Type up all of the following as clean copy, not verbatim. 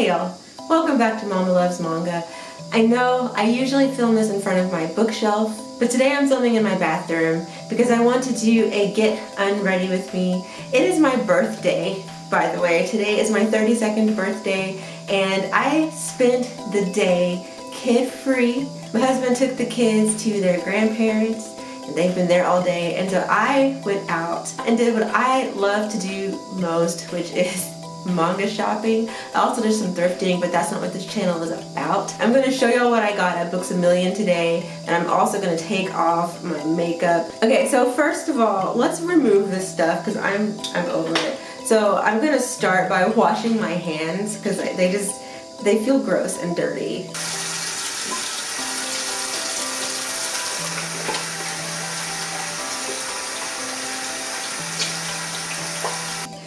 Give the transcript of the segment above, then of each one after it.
Hey y'all, welcome back to Mama Loves Manga. I know I usually film this in front of my bookshelf, but today I'm filming in my bathroom because I want to do a get unready with me. It is my birthday, by the way. Today is my 32nd birthday and I spent the day kid-free. My husband took the kids to their grandparents and they've been there all day, and so I went out and did what I love to do most, which is manga shopping. I also did some thrifting, but that's not what this channel is about. I'm going to show y'all what I got at Books A Million today, and I'm also going to take off my makeup. Okay, so first of all, let's remove this stuff because I'm over it. So I'm going to start by washing my hands because they feel gross and dirty.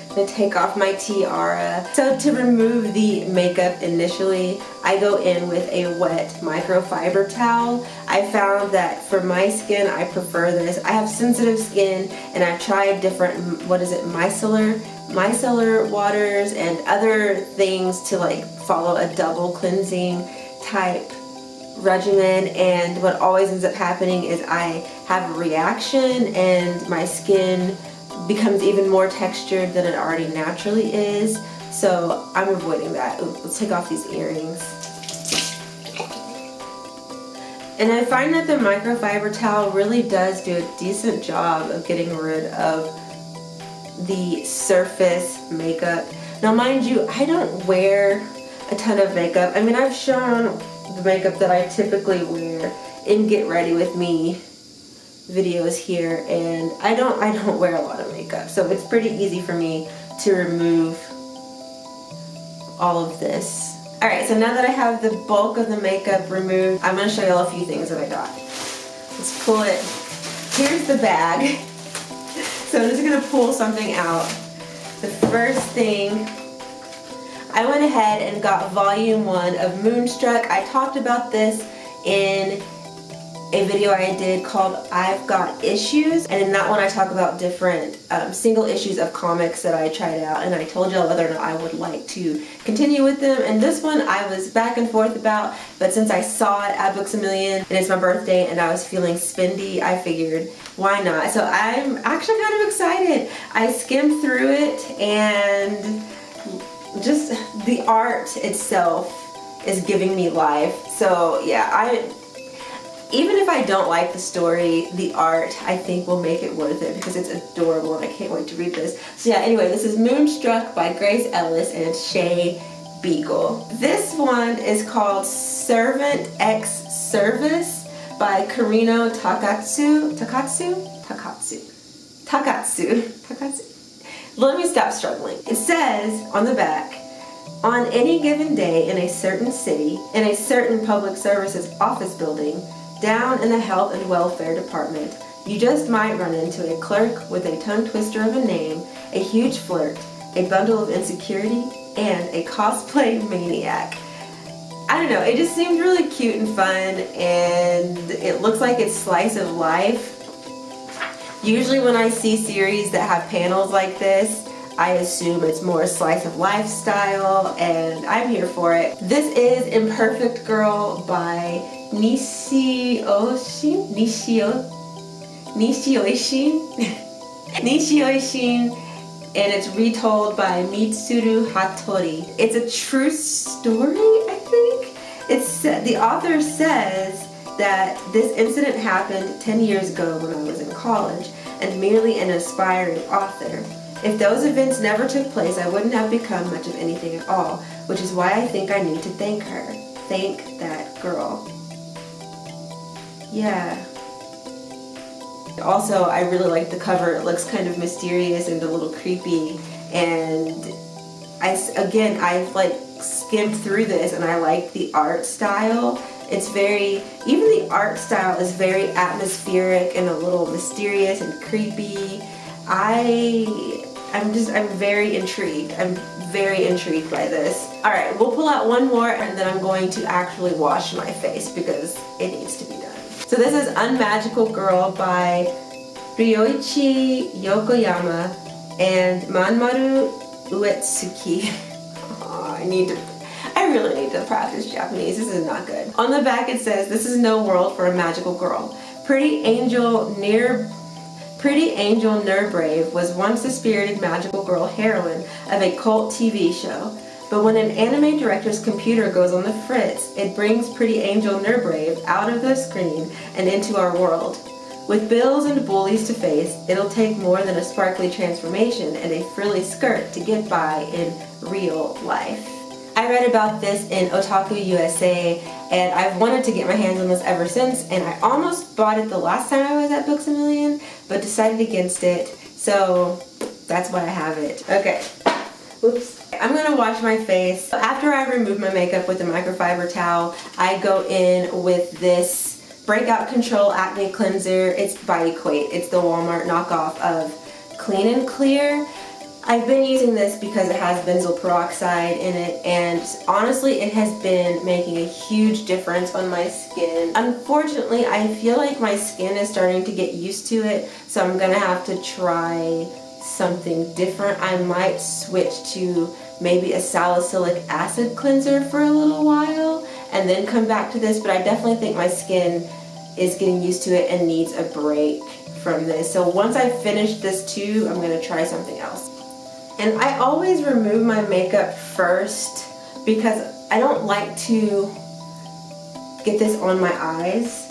I'm going to take off my tiara. So to remove the makeup initially, I go in with a wet microfiber towel. I found that for my skin, I prefer this. I have sensitive skin and I've tried different, micellar waters and other things to like follow a double cleansing type regimen, and what always ends up happening is I have a reaction and my skin becomes even more textured than it already naturally is, so I'm avoiding that. Ooh, let's take off these earrings. And I find that the microfiber towel really does do a decent job of getting rid of the surface makeup. Now mind you, I don't wear a ton of makeup. I mean, I've shown the makeup that I typically wear in Get Ready With Me videos here, and I don't wear a lot of makeup, so it's pretty easy for me to remove all of this. Alright, so now that I have the bulk of the makeup removed, I'm going to show y'all a few things that I got. Let's pull it. Here's the bag. So I'm just going to pull something out. The first thing, I went ahead and got volume 1 of Moonstruck. I talked about this in a video I did called I've Got Issues, and in that one I talk about different single issues of comics that I tried out, and I told y'all whether or not I would like to continue with them. And this one I was back and forth about, but since I saw it at Books A Million and it's my birthday and I was feeling spendy, I figured why not. So I'm actually kind of excited. I skimmed through it and just the art itself is giving me life. So yeah, even if I don't like the story, the art I think will make it worth it because it's adorable and I can't wait to read this. So yeah, anyway, this is Moonstruck by Grace Ellis and it's Shea Beagle. This one is called Servant X Service by Karino Takatsu. Let me stop struggling. It says on the back, on any given day in a certain city, in a certain public services office building, down in the health and welfare department, you just might run into a clerk with a tongue twister of a name, a huge flirt, a bundle of insecurity, and a cosplay maniac. I don't know, it just seemed really cute and fun, and it looks like it's slice of life. Usually when I see series that have panels like this, I assume it's more slice of life style, and I'm here for it. This is Imperfect Girl by Nishioishin, and it's retold by Mitsuru Hattori. It's a true story, I think. The author says that this incident happened 10 years ago when I was in college and merely an aspiring author. If those events never took place, I wouldn't have become much of anything at all, which is why I think I need to thank her. Thank that girl. Yeah. Also, I really like the cover. It looks kind of mysterious and a little creepy, and I've like skimmed through this and I like the art style. It's even the art style is very atmospheric and a little mysterious and creepy. I'm very intrigued. I'm very intrigued by this. Alright, we'll pull out one more and then I'm going to actually wash my face because it needs to be done. So this is Unmagical Girl by Ryoichi Yokoyama and Manmaru Uetsuki. Oh, I really need to practice Japanese. This is not good. On the back it says, "This is no world for a magical girl. Pretty angel Nerbrave was once the spirited magical girl heroine of a cult TV show. But when an anime director's computer goes on the fritz, it brings Pretty Angel Nerbrave out of the screen and into our world. With bills and bullies to face, it'll take more than a sparkly transformation and a frilly skirt to get by in real life." I read about this in Otaku USA, and I've wanted to get my hands on this ever since, and I almost bought it the last time I was at Books A Million, but decided against it, so that's why I have it. Okay, whoops. I'm gonna wash my face. After I remove my makeup with a microfiber towel, I go in with this Breakout Control Acne Cleanser. It's by Equate. It's the Walmart knockoff of Clean and Clear. I've been using this because it has benzoyl peroxide in it, and honestly it has been making a huge difference on my skin. Unfortunately, I feel like my skin is starting to get used to it, so I'm gonna have to try something different. I might switch to maybe a salicylic acid cleanser for a little while and then come back to this, but I definitely think my skin is getting used to it and needs a break from this. So once I finish this too, I'm gonna try something else. And I always remove my makeup first because I don't like to get this on my eyes.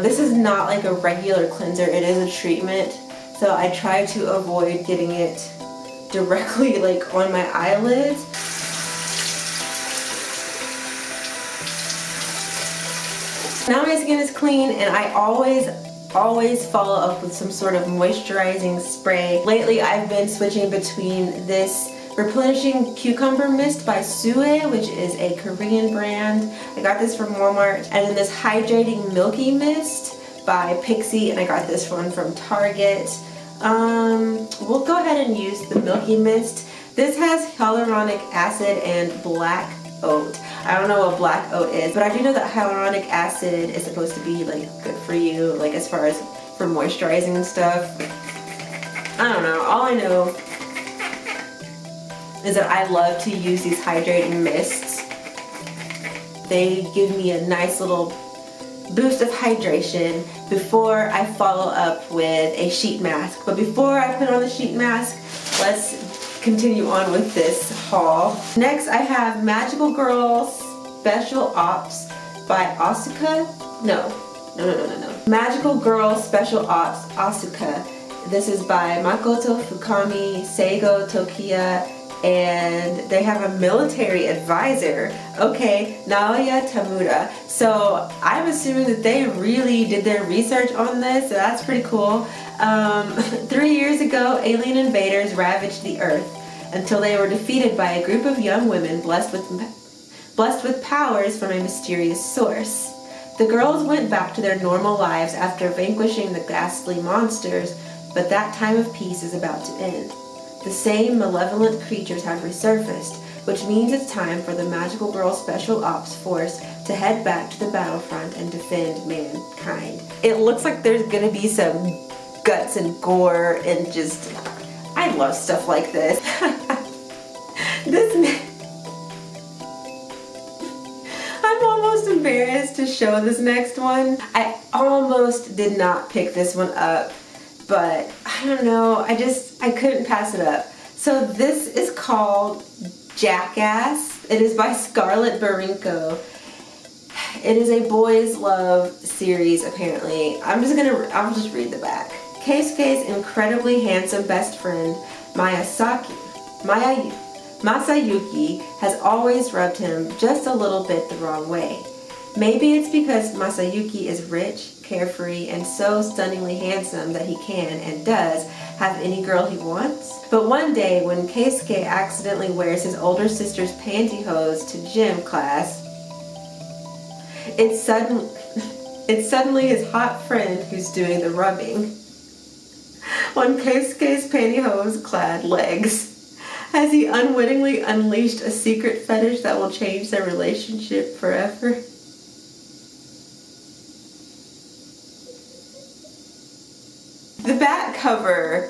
This is not like a regular cleanser, it is a treatment. So I try to avoid getting it directly like on my eyelids. Now my skin is clean, and I always follow up with some sort of moisturizing spray. Lately I've been switching between this Replenishing Cucumber Mist by Sue, which is a Korean brand. I got this from Walmart. And then this Hydrating Milky Mist by Pixie, and I got this one from Target. We'll go ahead and use the Milky Mist. This has hyaluronic acid and black oat. I don't know what black oat is, but I do know that hyaluronic acid is supposed to be like good for you, like as far as for moisturizing and stuff. I don't know. All I know is that I love to use these hydrating mists. They give me a nice little boost of hydration before I follow up with a sheet mask. But before I put on the sheet mask, let's continue on with this haul. Next I have Magical Girl Special Ops by Asuka. No. Magical Girl Special Ops Asuka. This is by Makoto Fukami, Seigo Tokiya, and they have a military advisor. Okay, Naoya Tamura. So I'm assuming that they really did their research on this, so that's pretty cool. 3 years ago, alien invaders ravaged the Earth until they were defeated by a group of young women blessed with powers from a mysterious source. The girls went back to their normal lives after vanquishing the ghastly monsters, but that time of peace is about to end. The same malevolent creatures have resurfaced, which means it's time for the Magical Girl Special Ops Force to head back to the battlefront and defend mankind. It looks like there's gonna be some guts and gore and just... I love stuff like this. I'm almost embarrassed to show this next one. I almost did not pick this one up, but I don't know, I couldn't pass it up. So this is called Jackass. It is by Scarlett Barinko. It is a boys love series apparently. I'll just read the back. Keisuke's incredibly handsome best friend, Masayuki, has always rubbed him just a little bit the wrong way. Maybe it's because Masayuki is rich, carefree, and so stunningly handsome that he can, and does, have any girl he wants. But one day, when Keisuke accidentally wears his older sister's pantyhose to gym class, it's suddenly his hot friend who's doing the rubbing on Keisuke's pantyhose-clad legs. Has he unwittingly unleashed a secret fetish that will change their relationship forever? The back cover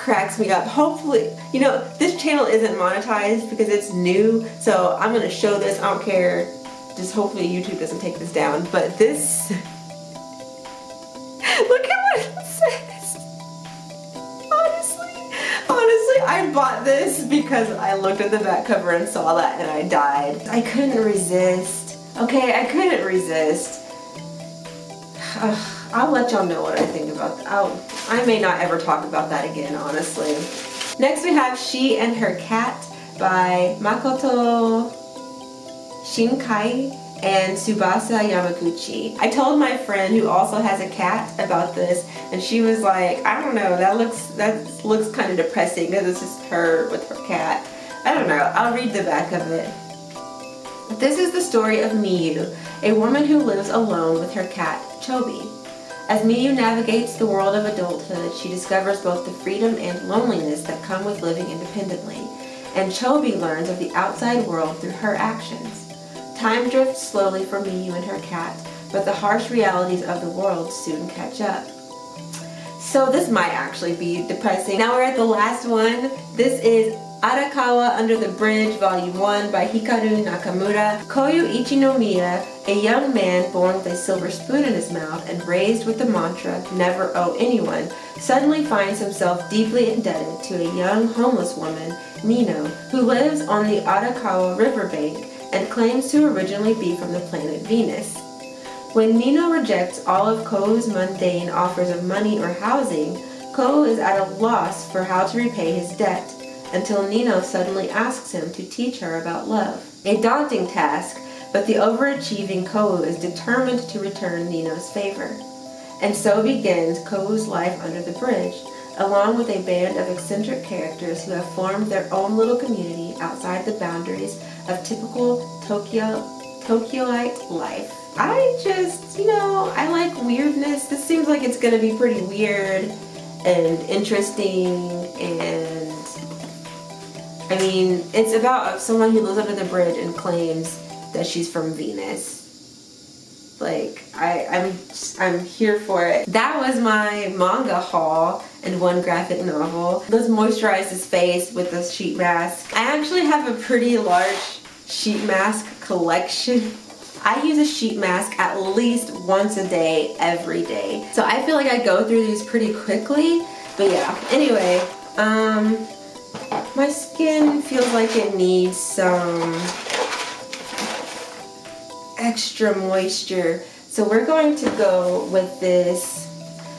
cracks me up. Hopefully, you know, this channel isn't monetized because it's new, so I'm gonna show this, I don't care. Just hopefully YouTube doesn't take this down. But this, look at what it says. Honestly, I bought this because I looked at the back cover and saw that and I died. I couldn't resist. Okay, I couldn't resist. I'll let y'all know what I think about that. I may not ever talk about that again, honestly. Next we have She and Her Cat by Makoto Shinkai and Tsubasa Yamaguchi. I told my friend who also has a cat about this, and she was like, I don't know, that looks kind of depressing because it's just her with her cat. I don't know, I'll read the back of it. This is the story of Miyu, a woman who lives alone with her cat, Chobi. As Miyu navigates the world of adulthood, she discovers both the freedom and loneliness that come with living independently, and Chobi learns of the outside world through her actions. Time drifts slowly for Miyu and her cat, but the harsh realities of the world soon catch up. So this might actually be depressing. Now we're at the last one. This is Arakawa Under the Bridge, Volume 1 by Hikaru Nakamura. Koyu Ichinomiya, a young man born with a silver spoon in his mouth and raised with the mantra, never owe anyone, suddenly finds himself deeply indebted to a young homeless woman, Nino, who lives on the Arakawa riverbank and claims to originally be from the planet Venus. When Nino rejects all of Kou's mundane offers of money or housing, Kou is at a loss for how to repay his debt, until Nino suddenly asks him to teach her about love. A daunting task, but the overachieving Kou is determined to return Nino's favor. And so begins Kou's life under the bridge, along with a band of eccentric characters who have formed their own little community outside the boundaries of typical Tokyoite life. I just, I like weirdness. This seems like it's gonna be pretty weird and interesting, and I mean, it's about someone who lives under the bridge and claims that she's from Venus. Like, I'm here for it. That was my manga haul and one graphic novel. Let's moisturize his face with this sheet mask. I actually have a pretty large sheet mask collection. I use a sheet mask at least once a day, every day. So I feel like I go through these pretty quickly. But yeah, anyway, my skin feels like it needs some extra moisture. So we're going to go with this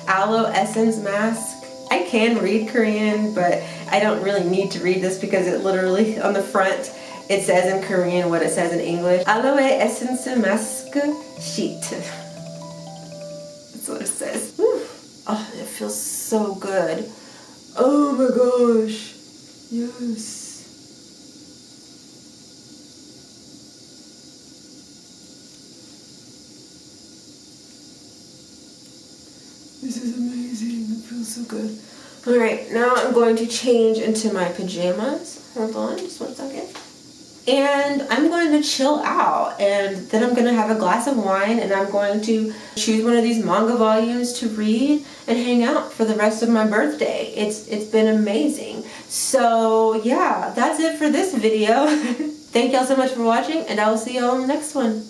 Aloe Essence mask. I can read Korean, but I don't really need to read this because it literally, on the front, it says in Korean what it says in English. Aloe Essence Mask Sheet. That's what it says. Whew. Oh, it feels so good. Oh my gosh. Yes. This is amazing. It feels so good. Alright, now I'm going to change into my pajamas. Hold on, just one second. And I'm going to chill out, and then I'm going to have a glass of wine, and I'm going to choose one of these manga volumes to read and hang out for the rest of my birthday. It's been amazing. So yeah, that's it for this video. Thank y'all so much for watching, and I will see y'all in the next one.